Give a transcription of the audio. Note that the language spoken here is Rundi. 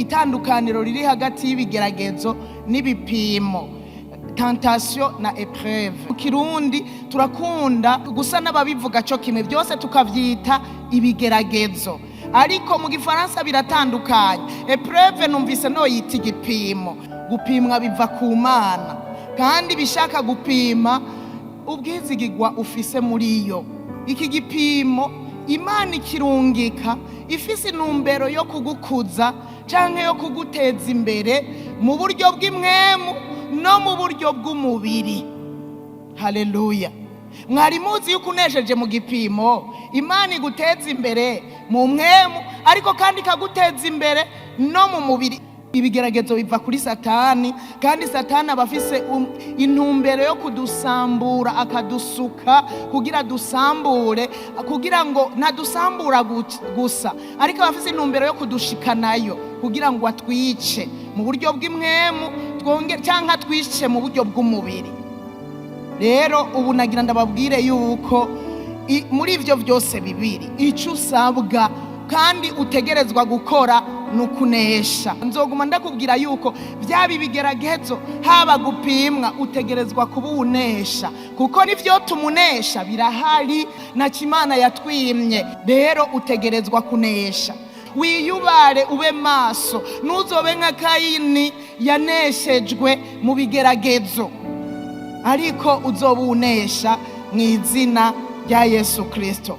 Itandukaniro riri hagati y'ibigeragezo n'ibipimo, tentation na épreuve. Mu Kirundi turakunda gusa n'ababivuga cyo kimwe, byose tukavyita ibigeragezo, ariko mu Gifaransa biratandukanye. Épreuve numvise no yita igipimo. Gupimwa biva ku Mana, kandi bishaka gupima ubwizigirwa ufise muri yo. Iki gipimo Imana ikirungika ifise intumbero yo kugukuza canke yo kuguteza imbere mu buryo bw'imwemu no mu buryo bw'umubiri. Haleluya. Mwari muzi yuko unesheje mu gipimo Imana iguteza imbere mu mwemu, ariko kandi ikaguteza imbere no mu mubiri. Ibigeragezo biva kuri Satani, kandi Satani abafise intumbero yo kudusambura, akadusuka kugira dusambure, kugira ngo ntadusambura gusa, ariko abafise intumbero yo kudushikanayo kugira ngo atwice mu buryo bw'imwemu cyangwa twice mu buryo bw'umubiri. Rero ubu nagira ndababwire yuko muri ivyo byose bibiri ico usabwa kandi utegerezwa gukora nukunesha. Nzoguma ndakubwira yuko byaba ibigeragezo haba gupimwa utegerezwa kuba unesha, kuko nivyo tumunesha birahari na Imana yatwimye. Rero utegerezwa kunesha, wiyubare ube maso, nuzobe nka Kayini yaneshejwe mu bigeragezo, ariko uzoba unesha mu izina rya Yesu Kristo.